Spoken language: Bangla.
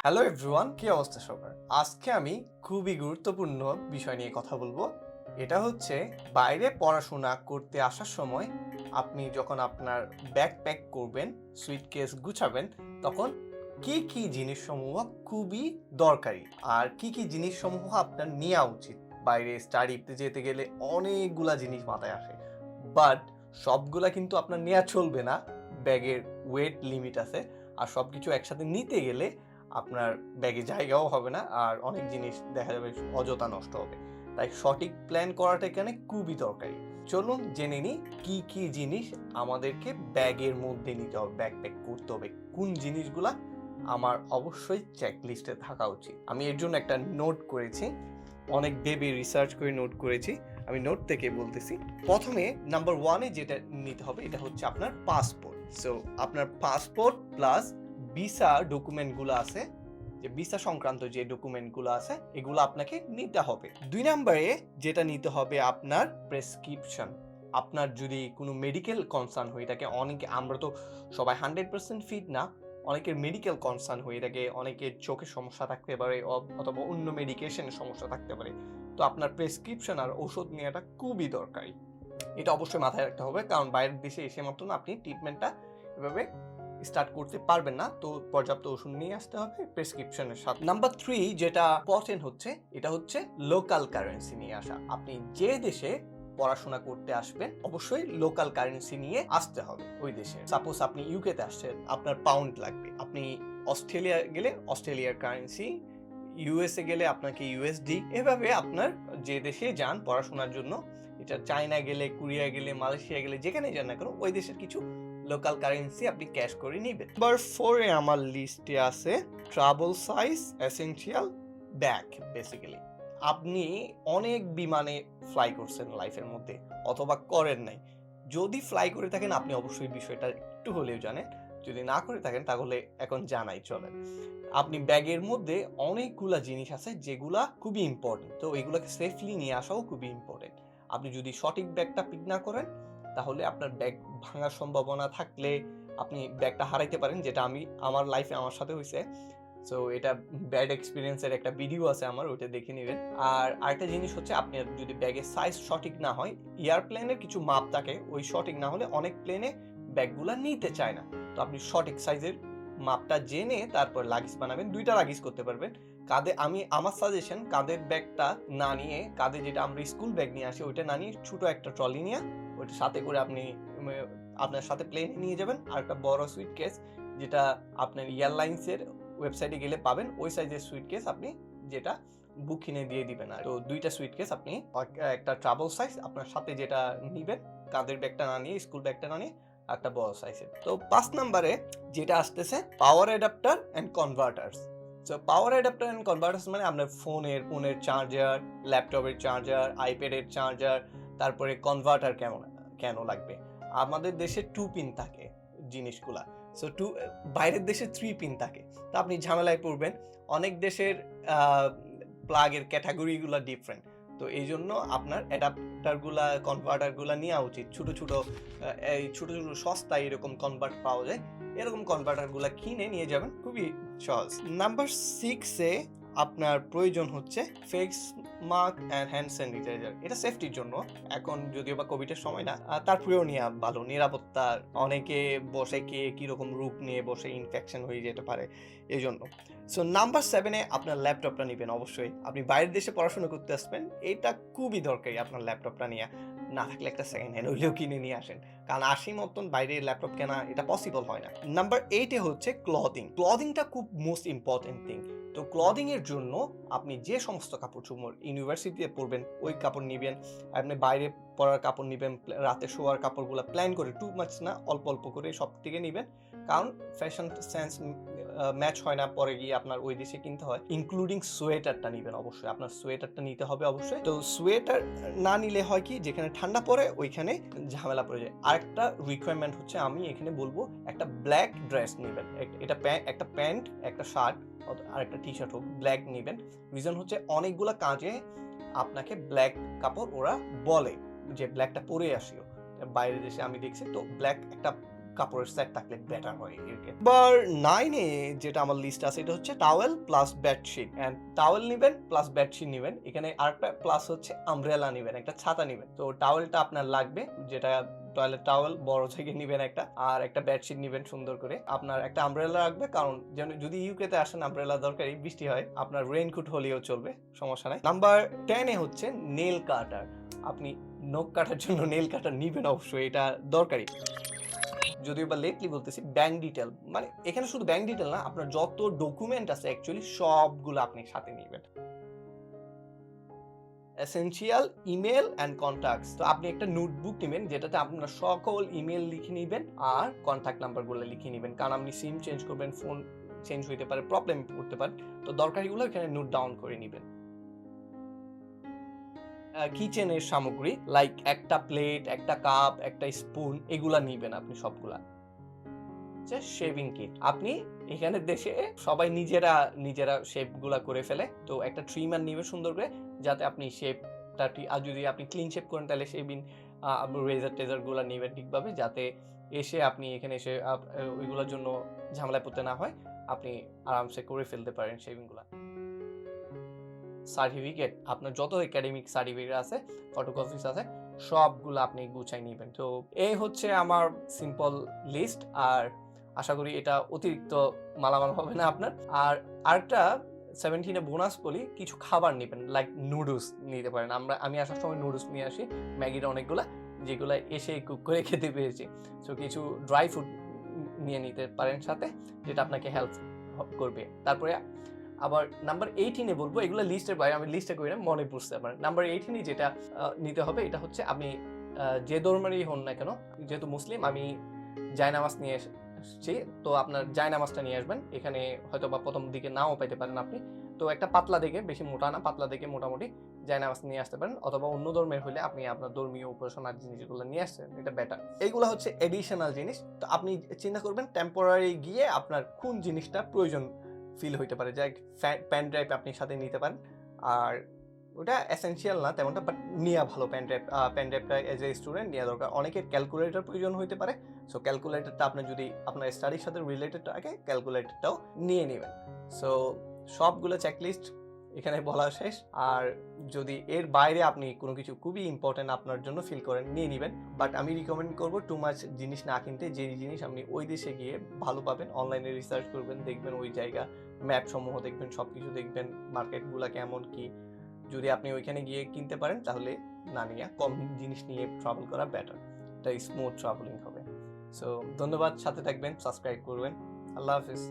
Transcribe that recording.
হ্যালো এভরিওয়ান, কি অবস্থা সবার? আজকে আমি খুবই গুরুত্বপূর্ণ বিষয় নিয়ে কথা বলবো। এটা হচ্ছে বাইরে পড়াশোনা করতে আসার সময় আপনি যখন আপনার ব্যাগ প্যাক করবেন, সুইটকেস গুছাবেন, তখন কি কি জিনিসসমূহ খুবই দরকারি আর কি কি জিনিসসমূহ আপনার নেওয়া উচিত। বাইরে স্টাডিতে যেতে গেলে অনেকগুলা জিনিস মাথায় আসে, বাট সবগুলা কিন্তু আপনার নেওয়া চলবে না। ব্যাগের ওয়েট লিমিট আছে, আর সব কিছু একসাথে নিতে গেলে আপনার ব্যাগে জায়গাও হবে না, আর অনেক জিনিস দেখা যাবে অযথা নষ্ট হবে। তাই সঠিক প্ল্যান করাটা এখানে খুবই দরকারি। চলুন জেনে নিই কি কি জিনিস আমাদেরকে ব্যাগের মধ্যে নিতে হবে, ব্যাকপ্যাক করতে হবে, কোন জিনিসগুলা আমার অবশ্যই চেকলিস্টে থাকা উচিত। আমি এর জন্য একটা নোট করেছি, অনেক ভেবে রিসার্চ করে নোট করেছি। আমি নোট থেকে বলতেছি। প্রথমে নাম্বার ওয়ানে যেটা নিতে হবে এটা হচ্ছে আপনার পাসপোর্ট। সো আপনার পাসপোর্ট প্লাস ভিসা ডকুমেন্টগুলো আছে, যে ভিসা সংক্রান্ত যে ডকুমেন্টগুলো আছে এগুলো আপনাকে নিতে হবে। 2 নম্বরে যেটা নিতে হবে আপনার প্রেসক্রিপশন। আপনার যদি কোনো মেডিকেল কনসার্ন হয়ে থাকে, অনেকে আমরা তো সবাই 100% ফিট না, অনেকের মেডিকেল কনসার্ন হয়ে থাকে, অনেকের চোখের সমস্যা থাকতে পারে অথবা অন্য মেডিকেশনের সমস্যা থাকতে পারে। তো আপনার প্রেসক্রিপশন আর ওষুধ নেওয়াটা খুবই দরকারি। এটা অবশ্যই মাথায় রাখতে হবে, কারণ বাইরের দেশে এসে মাত্র না আপনি ট্রিটমেন্টটা এভাবে স্টার্ট করতে পারবেন না। তো পর্যাপ্ত ওষুধ নিয়ে আসতে হবে প্রেসক্রিপশনের সাথে। নাম্বার 3 যেটা ইম্পর্টেন্ট হচ্ছে, এটা হচ্ছে লোকাল কারেন্সি নিয়ে আসা। আপনি যে দেশে পড়াশোনা করতে আসবেন অবশ্যই লোকাল কারেন্সি নিয়ে আসতে হবে ওই দেশে। সাপোজ আপনি ইউকেতে আসছেন, আপনার পাউন্ড লাগবে। আপনি অস্ট্রেলিয়া গেলে অস্ট্রেলিয়ার কারেন্সি, ইউএসএ গেলে আপনাকে ইউএসডি। এভাবে আপনার যে দেশে যান পড়াশোনার জন্য, এটা চায়না গেলে, কোরিয়া গেলে, মালয়েশিয়া গেলে, যেখানে যান না কেন ওই দেশের কিছু লোকাল কারেন্সি আপনি ক্যাশ করে নেবেন। নাম্বার 4 এ আমার লিস্টে আছে travel size essential bag. Basically আপনি অনেক বিমানে ফ্লাই করছেন লাইফের মধ্যে, অথবা করেন নাই। যদি ফ্লাই করে থাকেন আপনি অবশ্যই বিষয়টা একটু হলেও জানেন, যদি না করে থাকেন তাহলে এখন জানাই চলে। আপনি ব্যাগের মধ্যে অনেকগুলা জিনিস আছে যেগুলা খুবই ইম্পর্টেন্ট, তো এগুলাকে সেফলি নিয়ে আসাও খুবই ইম্পর্টেন্ট। আপনি যদি সঠিক ব্যাগটা পিক না করেন তাহলে আপনার ব্যাগ ভাঙার সম্ভাবনা থাকলে আপনি ব্যাগটা হারাইতে পারেন, যেটা আমার লাইফে আমার সাথে হয়েছে। সো এটা ব্যাড এক্সপিরিয়েন্সের একটা ভিডিও আছে আমার, ওটা দেখে নেবেন। আর আরেকটা জিনিস হচ্ছে, আপনার যদি ব্যাগের সাইজ সঠিক না হয়, এয়ারপ্লেনের কিছু মাপ থাকে, ওই সঠিক না হলে অনেক প্লেনে ব্যাগগুলা নিতে চায় না। তো আপনি সঠিক সাইজের মাপটা জেনে তারপর লাগেজ বানাবেন। 2টা লাগেজ করতে পারবেন। আমার সাজেশন, কাঁধের ব্যাগটা না নিয়ে, কাঁধে যেটা আমরা স্কুল ব্যাগ নিয়ে আসি ওইটা না নিয়ে ছোট একটা ট্রলি নিয়ে ওইটা সাথে করে আপনি আপনার সাথে প্লেনে নিয়ে যাবেন। আর একটা বড় সুইটকেস, যেটা আপনার এয়ারলাইন্সের ওয়েবসাইটে গেলে পাবেন, ওই সাইজের সুইটকেস আপনি যেটা বুকিংয়ে দিয়ে দিবেন। আর তো 2টা সুইটকেস আপনি, একটা ট্রাভেল সাইজ আপনার সাথে যেটা নিবেন, কাঁধের ব্যাগটা না নিয়ে, স্কুল ব্যাগটা না নিয়ে, একটা বড় সাইজের। তো 5 নম্বরে যেটা আসতেছে power adapter and converters. So power adapter and converters মানে আপনার ফোনের চার্জার, ল্যাপটপের চার্জার, আইপ্যাডের চার্জার, তারপরে কনভার্টার কেন লাগবে। আমাদের দেশে 2 পিন থাকে জিনিসগুলা, সো বাইরের দেশে 3 পিন থাকে। তো আপনি ঝামেলায় পড়বেন। অনেক দেশের প্লাগের ক্যাটাগরিগুলো ডিফারেন্ট, তো এই জন্য আপনার অ্যাডাপ্টারগুলা, কনভার্টারগুলা নেওয়া উচিত। ছোট ছোট সস্তায় এরকম কনভার্ট পাওয়া যায়, এরকম কনভার্টারগুলা কিনে নিয়ে যাবেন, খুবই সহজ। নাম্বার 6 এ আপনার প্রয়োজন হচ্ছে face mask and hand sanitiser. এটা সেফটির জন্য, এখন যদিও বা কোভিডের সময় না, তারপরেও নেওয়া ভালো, নিরাপত্তা। অনেকে বসে কে কিরকম রূপ নিয়ে বসে ইনফেকশন হয়ে যেতে পারে এই জন্য। সো নাম্বার 7 এ আপনার ল্যাপটপটা নেবেন অবশ্যই। আপনি বাইরের দেশে পড়াশোনা করতে আসবেন, এটা খুবই দরকারি আপনার ল্যাপটপটা নিয়ে। না থাকলে একটা সেকেন্ড হ্যান্ড হইলেও কিনে নিয়ে আসেন, কারণ 80 মতন বাইরে ল্যাপটপ কেনা এটা পসিবল হয় না। নাম্বার 8 এ হচ্ছে ক্লদিংটা খুব মোস্ট ইম্পর্টেন্ট থিং। তো ক্লদিং এর জন্য আপনি যে সমস্ত কাপড় চোপড় ইউনিভার্সিটিতে পরবেন ওই কাপড় নিবেন, আপনি বাইরে পরার কাপড় নিবেন, রাতে শোয়ার কাপড়গুলো প্ল্যান করে, টু মাচ না, অল্প অল্প করে সব থেকে নিবেন, কারণ ফ্যাশন সেন্স ম্যাচ হয় না, পরে গিয়ে আপনার ওই দেশে কিনতে হয়। ইনক্লুডিং সোয়েটারটা নিবেন অবশ্যই, আপনার সোয়েটারটা নিতে হবে অবশ্যই। তো সোয়েটার না নিলে হয় কি, যেখানে ঠান্ডা পড়ে ওইখানে ঝামেলা পড়ে যায়। আরেকটা রিকোয়ারমেন্ট হচ্ছে, আমি এখানে বলবো একটা ব্ল্যাক ড্রেস নেবেন। একটা প্যান্ট, একটা শার্ট আর একটা টি শার্ট হোক, ব্ল্যাক নেবেন। রিজন হচ্ছে অনেকগুলা কাজে আপনাকে ব্ল্যাক কাপড় ওরা বলে যে ব্ল্যাকটা পরে আসিও, বাইরের দেশে আমি দেখছি। তো ব্ল্যাক একটা কাপড়ের সেট থাকলে বেটার হয়। নাম্বার 9 এ যেটা আমার লিস্ট আছে এটা হচ্ছে towel plus bedsheet. And towel নিবেন প্লাস বেডশিট নিবেন। এখানে আরেকটা প্লাস হচ্ছে আমব্রেলা নিবেন, একটা ছাতা নিবেন। তো টাওয়েলটা আপনার লাগবে, যেটা টয়লেট টাওয়েল বড় থেকে নিবেন একটা, আর একটা বেডশিট নিবেন সুন্দর করে। আপনার একটা আমব্রেলা রাখবে, কারণ যদি ইউকে তে আসেন আমব্রেলা দরকারি, বৃষ্টি হয়। আপনার রেইনকোট হলেও চলবে, সমস্যা নাই। নাম্বার 10 এ হচ্ছে নেল কাটার। আপনি নখ কাটার জন্য নেল কাটার নিবেন অবশ্যই, এটা দরকারি। যদিও বা লেটলি বলতেছি, ব্যাংক ডিটেল, মানে এখানে শুধু ব্যাংক ডিটেল না, আপনার যত ডকুমেন্ট আছে অ্যাকচুয়ালি সবগুলো আপনি সাথে নিবেন। Essential email and contacts. তো আপনি একটা নোটবুক নেবেন যেটাতে আপনার সকল ইমেল লিখে নেবেন আর কন্ট্যাক্ট নাম্বারগুলো লিখে নেবেন, কারণ আপনি সিম চেঞ্জ করবেন, ফোন চেঞ্জ হইতে পারে, প্রবলেম করতে পারে। তো দরকারিগুলো এখানে নোট ডাউন করে নেবেন। কিচেনের সামগ্রী লাইক একটা প্লেট, একটা কাপ, একটা স্পুন, এগুলা নিবেন আপনি সবগুলা। শেভিং কিট, আপনি এখানে দেশে সবাই নিজেরা শেপ গুলা করে ফেলে, তো একটা ট্রিমার নিবে সুন্দর করে, যাতে আপনি শেপটা, আর যদি আপনি ক্লিন শেপ করেন তাহলে শেভিং রেজার টেজার গুলা নিবেন ঠিকভাবে, যাতে এসে আপনি এখানে এসে ওইগুলোর জন্য ঝামেলায় পড়তে না হয়, আপনি আরামসে করে ফেলতে পারেন শেভিং গুলা। সার্টিফিকেট, আপনার যত একাডেমিক সার্টিফিকেট আছে, ফটোকপিস আছে, সবগুলো আপনি গুছাই নেবেন। তো এই হচ্ছে আমার সিম্পল লিস্ট, আর আশা করি এটা অতিরিক্ত মালামাল হবে না আপনার। আর আরেকটা 17 বোনাস বলি, কিছু খাবার নেবেন, লাইক নুডলস নিতে পারেন। আমি আসার সময় নুডলস নিয়ে আসি, ম্যাগির অনেকগুলা, যেগুলো এসে কুক করে খেতে পেরেছি। সো কিছু ড্রাই ফ্রুট নিয়ে নিতে পারেন সাথে, যেটা আপনাকে হেল্প করবে। তারপরে আবার নাম্বার 18 এ বলবো, এগুলো লিস্টের বাইরে, আমি লিস্টে করি না, মনে বুঝতে পারেন। নাম্বার 18 যেটা নিতে হবে, এটা হচ্ছে আপনি যে ধর্মেরই হন না কেন, যেহেতু মুসলিম, আমি জায়নামাজ নিয়ে এসেছি, তো আপনার জায়নামাজটা নিয়ে আসবেন। এখানে হয়তো বা প্রথম দিকে নাও পাইতে পারেন আপনি, তো একটা পাতলা দেখে, বেশি মোটা না, পাতলা দেখে মোটামুটি জায়নামাজ নিয়ে আসতে পারেন, অথবা অন্য ধর্মের হলে আপনি আপনার ধর্মীয় উপাসনার জিনিসগুলো নিয়ে আসছেন, এটা বেটার। এইগুলো হচ্ছে এডিশনাল জিনিস। তো আপনি চিন্তা করবেন টেম্পোরারি গিয়ে আপনার কোন জিনিসটা প্রয়োজন ফিল হইতে পারে, যে পেন ড্রাইভ আপনি সাথে নিতে পারেন, আর ওটা এসেনশিয়াল না তেমনটা, বাট নেওয়া ভালো। পেন ড্রাইভটা এজ এ স্টুডেন্ট নেওয়া দরকার। অনেকের ক্যালকুলেটর প্রয়োজন হইতে পারে, সো ক্যালকুলেটরটা আপনার যদি আপনার স্টাডির সাথে রিলেটেড থাকে, ক্যালকুলেটরটাও নিয়ে নেবেন। সো সবগুলো চেকলিস্ট এখানে বলা শেষ। আর যদি এর বাইরে আপনি কোনো কিছু খুবই ইম্পর্টেন্ট আপনার জন্য ফিল করেন, নিয়ে নেবেন, বাট আমি রিকমেন্ড করবো টু মাচ জিনিস না কিনতে। যে জিনিস আপনি ওই দেশে গিয়ে ভালো পাবেন, অনলাইনে রিসার্চ করবেন, দেখবেন ওই জায়গা, ম্যাপ সমূহ দেখবেন, সবকিছু দেখবেন, মার্কেটগুলো কেমন কি। যদি আপনি ওইখানে গিয়ে কিনতে পারেন, তাহলে না নিয়ে কম জিনিস নিয়ে ট্রাভেল করা বেটার, এটা স্মুথ ট্রাভেলিং হবে। সো ধন্যবাদ, সাথে থাকবেন, সাবস্ক্রাইব করবেন। আল্লাহ হাফিজ।